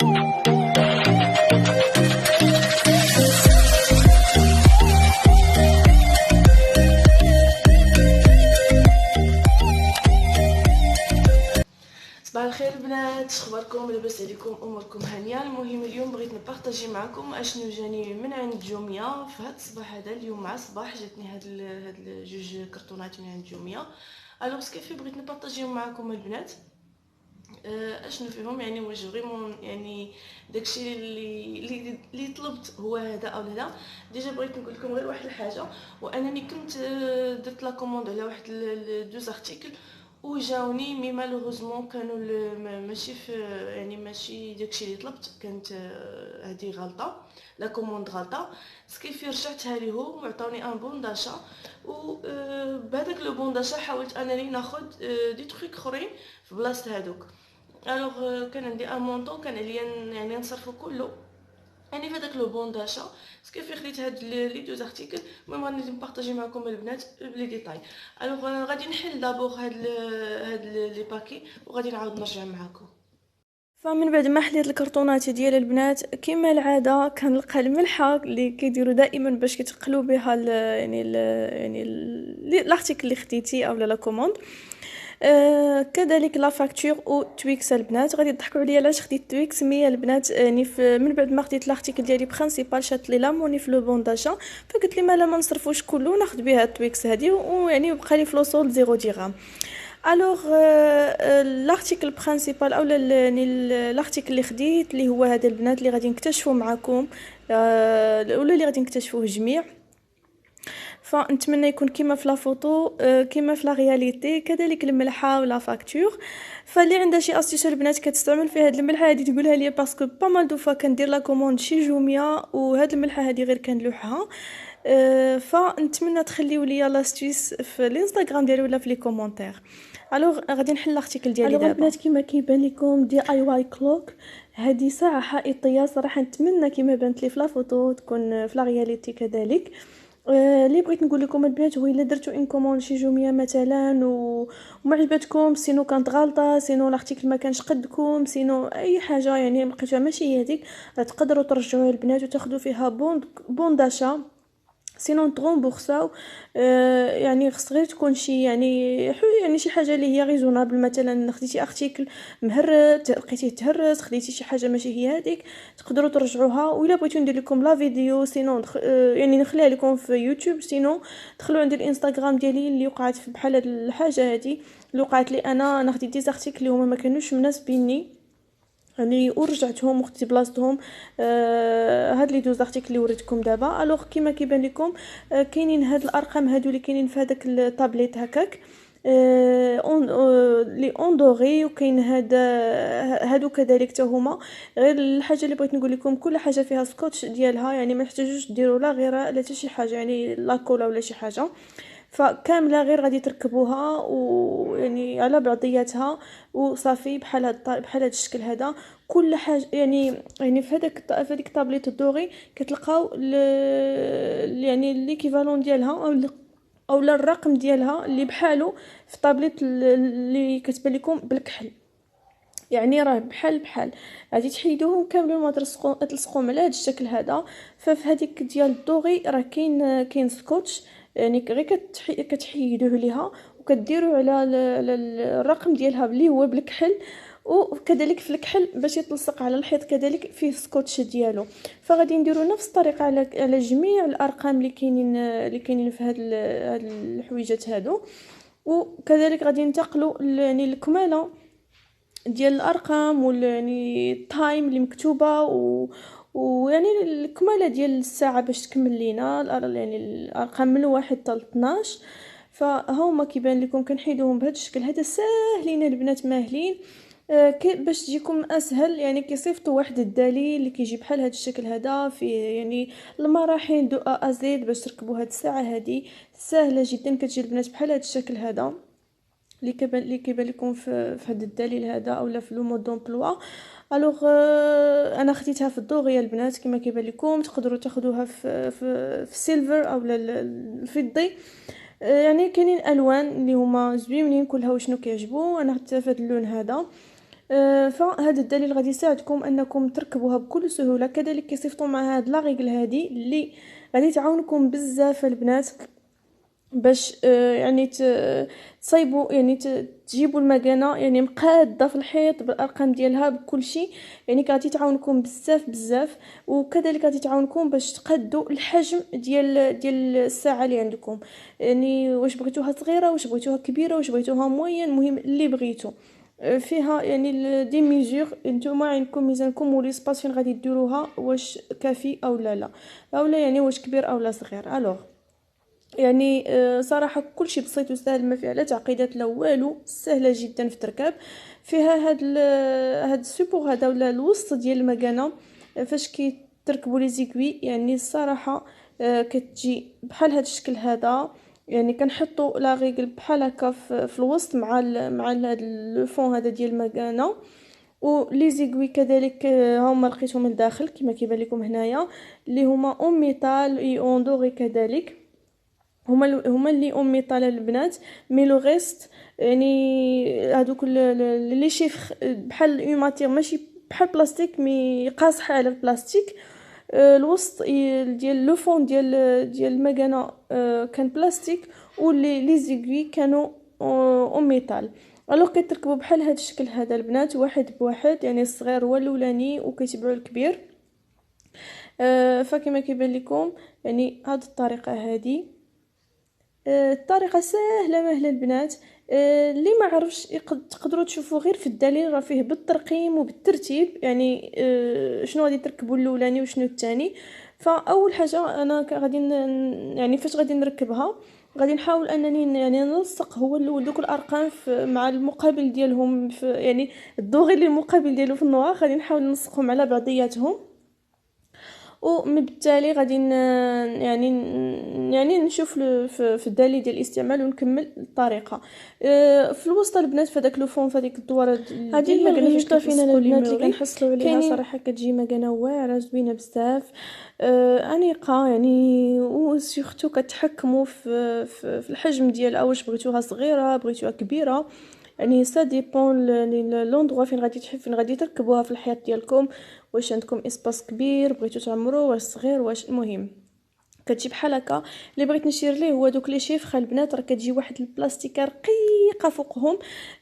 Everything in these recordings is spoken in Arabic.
صباح الخير البنات، اخباركم؟ لاباس عليكم؟ اموركم هانيه؟ المهم اليوم بغيت نبارطاجي معكم اشنو جاني من عند جوميا في هذا الصباح هذا. اليوم مع الصباح جاتني هاد جوج كرتونات من عند جوميا. الوغ سكيفي بغيت نبارطاجيهم معكم البنات. اشنو فيهم يعني واش فريمون يعني داكشي اللي طلبت هو هذا او لا. ديجا بغيت نقول لكم غير واحد الحاجه، وانني كنت درت لا كوموند على واحد دوز ارتيكل وجاوني مي مالوغوزمون كانوا ماشي في يعني ماشي داكشي اللي طلبت. كانت هذه غلطه، لا كوموند غلطه. سكيفي رجعتها ليهم وعطاوني ان بون داشا، و بهذاك لو بون داشا حاولت انني ناخذ دي تروك اخرين في بلاصه هذوك. الوغ كان عندي ان مونطون كان عليا يعني نصرفو كله يعني في هذاك لو بون داشا. سكيفي خديت هاد لي دوز ارتيكل. المهم غادي نبارطاجي معكم البنات بلي ديتاي. الوغ غادي نحل دابور هاد لي باكي وغادي نعاود نرجع معكم. فمن بعد ما حليت الكرتونات ديال البنات كما العاده كنلقى الملحه اللي كيديروا دائما باش كيتقلوا بها يعني الارتيكل اللي خديتي او لا كوموند. كذلك لا فاكتور او تويكس البنات. غادي تضحكوا عليا علاش خديت تويكس، مي البنات يعني من بعد ما خديت لارتيكل ديالي برينسيبال شات لي لاموني في لو بون داشا، فقلت لي مالا ما نصرفوش كله ناخذ بها التويكس هذه ويعني بقى لي فلوسول 0 درهم. الوغ لارتيكل برينسيبال او يعني لارتيكل اللي خديت اللي هو هذا البنات اللي غادي نكتشفوا معكم ولا اللي غادي نكتشفوه جميع. فنتمنى يكون كيما في لا فوتو كيما في لا رياليتي. كذلك الملحه ولا فاكتور. فاللي عندها شي استيشر البنات كتستعمل في هذه الملحه هذه تقولها لي باسكو با مال دو فوا كندير لا كوموند شي جوميا وهاد الملحه هذه غير كنلوحها. فنتمنى تخليو ليا لاستيس في الانستغرام ديالي ولا في لي كومونتير. الوغ غادي نحل الارتيكل ديالي دابا. البنات كما كيبان لكم دي اي واي كلوك، هذه ساعه حائطيه صراحه نتمنى كما بانت لي في لا فوتو تكون في لا رياليتي كذلك. اللي بغيت نقول لكم البنات هو الا درتو ان كوموند شي جوميه مثلا وما عجبتكم، سينو كانت غلطه، سينو الارتيكل ما كانش قدكم، سينو اي حاجه يعني لقيتوها ماشي هذيك، تقدروا ترجعوها البنات وتاخذوا فيها بون داشا، سينو تغومبورساو. يعني خص غير تكون شي يعني شي حاجه اللي هي ريزونابل. مثلا خديتي ارتيكل مهرت لقيتيه تهرس، خديتي شي حاجه ماشي هي هذيك، تقدروا ترجعوها. ولا بغيتو ندير لكم لا فيديو سينو يعني نخليها لكم في يوتيوب، سينو دخلوا عند الانستغرام ديالي اللي وقعت بحال هاد الحاجه هذه اللي وقعت لي انا خديت دي ارتيكل اللي هما ما كانوش مناسبيني يعني ورجعتهم وخديت بلاصتهم. هاد لي دوز ارتيكل اللي وريتكم دابا. الوغ كيما كيبان لكم كاينين هاد الارقام هادو اللي كاينين في هذاك الطابليت هكاك لي اوندوري، وكاين هادو كذلك حتى هما. غير الحاجه اللي بغيت نقول لكم كل حاجه فيها سكوتش ديالها، يعني ما تحتاجوش ديروا لا غير لا حتى شي حاجه يعني لا كولا ولا شي حاجه، فكامله غير غادي تركبوها ويعني على بعضياتها وصافي بحال هذا الشكل هذا. كل حاجه يعني في هذيك طابليت الدوري كتلقاو يعني ليكيفالون ديالها او الرقم ديالها اللي بحالو في طابليت اللي كتبان لكم بالكحل، يعني راه بحال غادي تحيدوهم كاملين ما تلصقوهم على هذا الشكل هذا. ففي هذيك ديال الدوغي راه كاين سكوتش، يعني غير كتحيدوه ليها وكديروا على الرقم ديالها اللي هو بالكحل، وكذلك في الكحل باش يتلصق على الحيط كذلك فيه سكوتش ديالو. فغادي نديروا نفس الطريقه على جميع الارقام اللي كاينين في هاد الحويجات هادو. وكذلك غادي ننتقلوا يعني الكماله ديال الارقام يعني التايم اللي مكتوبه ويعني الكماله ديال الساعه باش تكمل لينا يعني الارقام من 1 حتى 12. فهما كيبان لكم كنحيدوهم بهذا الشكل هذا. ساهلين البنات ماهلين باش تجيكم اسهل. يعني كيصيفطوا واحد الدليل اللي كيجي بحال هذا الشكل هذا فيه يعني المراحل دو ا زد باش تركبوا هذه الساعه هذه سهله جدا. كتجي البنات بحال هذا الشكل هذا اللي كيبان لكم في هذا الدليل هذا اولا في لو مود دومبلوا. الوغ انا خديتها في الدوغيه البنات كما كيبان لكم. تقدروا تاخذوها في السيلفر او الفضي، يعني كاينين الوان اللي هما زوينين كلها وشنو كيعجبو. انا خديتها في هذا اللون هذا. فهذا الدليل غادي يساعدكم انكم تركبوها بكل سهوله. كذلك كيصيفطوا مع هاد لا ريغل هذه اللي غادي تعاونكم بزاف البنات باش يعني تصايبوا يعني تجيبوا المكانه يعني مقاده في الحيط بالارقام ديالها بكل شيء. يعني غادي تعاونكم بزاف بزاف. وكذلك غادي تعاونكم باش تقادوا الحجم ديال الساعه اللي عندكم. يعني واش بغيتوها صغيره، واش بغيتوها كبيره، واش بغيتوها موين، المهم اللي بغيتو. فيها يعني دي ميزور نتوما عندكم ميزانكم ولي سباس فين غادي ديروها، واش كافي او لا اولا يعني واش كبير او لا صغير. الوغ يعني صراحه كلشي بسيط وسهل، ما فيها لا تعقيدات لا والو، سهله جدا في التركاب. فيها هاد السيبور هذا ولا الوسط ديال المكانه فاش كيتركبوا لي زيكوي. يعني الصراحه كتجي بحال هاد الشكل هذا. يعني كنحطوا لا ريغل بحال هكا في الوسط مع هاد لو فون هذا ديال المكانه. ولي زيغوي كذلك هما لقيتهم من الداخل كما كيبان لكم هنايا، اللي هما اون ميتال اي اون دوري كذلك. هما اللي اون ميطال البنات. مي لو ريست يعني هذوك لي شيفر بحال اون ماتير ماشي بحال بلاستيك مي قاصحه على البلاستيك. الوسط ديال لو فون ديال المكانه كان بلاستيك. ولي زيغوي كانوا اون ميطال. الوغ كيتركبوا بحال هذا الشكل هذا البنات، واحد بواحد. يعني الصغير هو الاولاني وكيتبعوا الكبير. فكما كيبان لكم يعني هذه الطريقه هذه الطريقه سهله مهله البنات. اللي ما عرفش تقدروا تشوفوا غير في الدليل، راه فيه بالترقيم وبالترتيب. يعني شنو غادي تركبوا الاولاني وشنو الثاني. فاول حاجه انا غادي يعني فاش غادي نركبها غادي نحاول انني يعني نلصق هو الاول دوك الارقام مع المقابل ديالهم يعني الدوغي اللي المقابل ديالو في النوار غادي نحاول نلصقهم على بعضياتهم. ومن بالتالي غادي يعني نشوف في الدليل ديال الاستعمال ونكمل الطريقه. في الوسط البنات في هذاك لو فون في هذيك الدوره هذه المكنه فاش طافينا البنات اللي كنحصلوا عليها صراحه كتجي مكنه واعره زوينه بزاف انيقه. يعني وسورتو كتحكموا في الحجم ديالها، واش بغيتوها صغيره بغيتوها كبيره. يعني سا ديبون لوندغوا فين غادي تركبوها في الحيط ديالكم. واش عندكم اسباس كبير بغيتو تعمروا، واش صغير، واش المهم كتجي بحال هكا. اللي بغيت نشير ليه هو دوك لي شيفر البنات، راه كتجي واحد البلاستيكه رقيقه فوقهم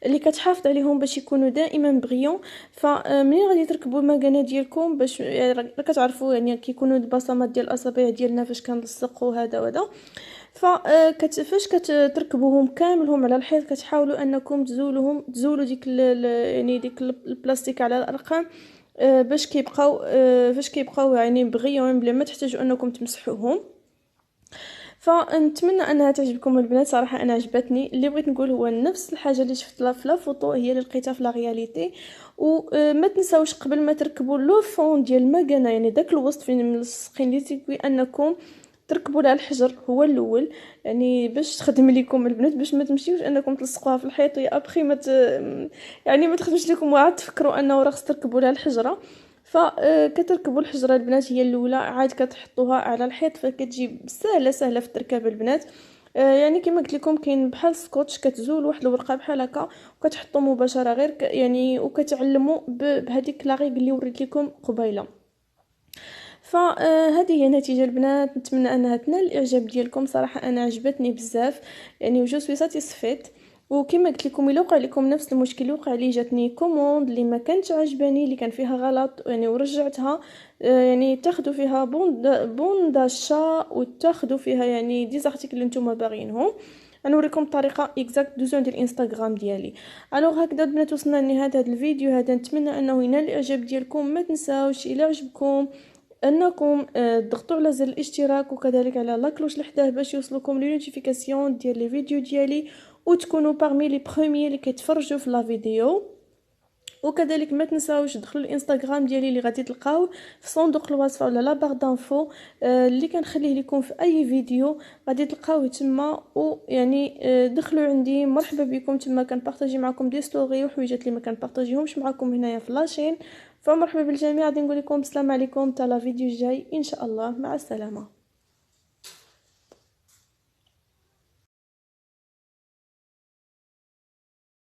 اللي كتحافظ عليهم باش يكونوا دائما بريون. فمنين غادي تركبوا المكانه ديالكم باش راه كتعرفوا يعني كيكونوا البصمات ديال الاصابع ديالنا فاش كنلصقوا هذا وهذا. فاش كتركبوهم كاملهم على الحيط كتحاولوا انكم تزولوا يعني ديك البلاستيك على الارقام باش كيبقاو يعني بغيون بلا ما تحتاجوا انكم تمسحوهم. فنتمنى انها تعجبكم البنات. صراحه انا عجبتني. اللي بغيت نقول هو نفس الحاجه اللي شفتها في لا فوتو هي اللي لقيتها في لا رياليتي. وما تنساوش قبل ما تركبوا لو فون ديال المكانه يعني داك الوسط فين ملصقين لي تيكوي انكم تركبوا لها الحجر هو الاول. يعني باش تخدم لكم البنات، باش ما تمشيوش انكم تلصقوها في الحيط ويا ابخي يعني ما تخدمش لكم وعاد تفكروا انه راه خص تركبوا لها الحجره. فكتركبوا الحجره البنات هي الاولى، عاد كتحطوها على الحيط فكتجي سهله في التركاب البنات. يعني كما قلت لكم كاين بحال سكوتش كتزول واحد الورقه بحال هكا وكتحطوا مباشره غير يعني وكتعلموا بهذيك لا ريغل اللي وريت لكم قبيله. فهذه هي النتيجه البنات. نتمنى انها تنال الاعجاب ديالكم. صراحه انا عجبتني بزاف يعني جو سوي ساتيسفيت. وكما قلت لكم الا وقع لكم نفس المشكل اللي وقع لي، جاتني كوموند اللي ما كانتش عجباني اللي كان فيها غلط يعني ورجعتها. يعني تاخذوا فيها بون داشا وتاخذوا فيها يعني دي زارتيكل اللي نتوما باغينهم. غنوريكم الطريقه اكزاكت دوزون ديال الانستغرام ديالي. الوغ هكذا البنات وصلنا لنهايه هذا الفيديو هذا. نتمنى انه ينال الاعجاب ديالكم. ما تنساوش الى عجبكم انكم تضغطوا على زر الاشتراك وكذلك على لا كلوش اللي حداه باش يوصلكم لي نوتيفيكاسيون ديال لي فيديو ديالي وتكونوا parmi لي بروميير اللي كيتفرجوا في لا فيديو. وكذلك ما تنساوش تدخلوا الانستغرام ديالي اللي غادي تلقاوه في صندوق الوصف ولا لا بار دانفو اللي كنخليه لكم في اي فيديو غادي تلقاوه تما. ويعني دخلوا عندي مرحبا بكم تما. كنبارطاجي معكم دي ستوري وحويجات اللي ما كنبارطاجيهمش معكم هنايا في لاشين. فمرحبا بالجميع. غادي نقول لكم السلام عليكم حتى لا فيديو الجاي ان شاء الله. مع السلامه.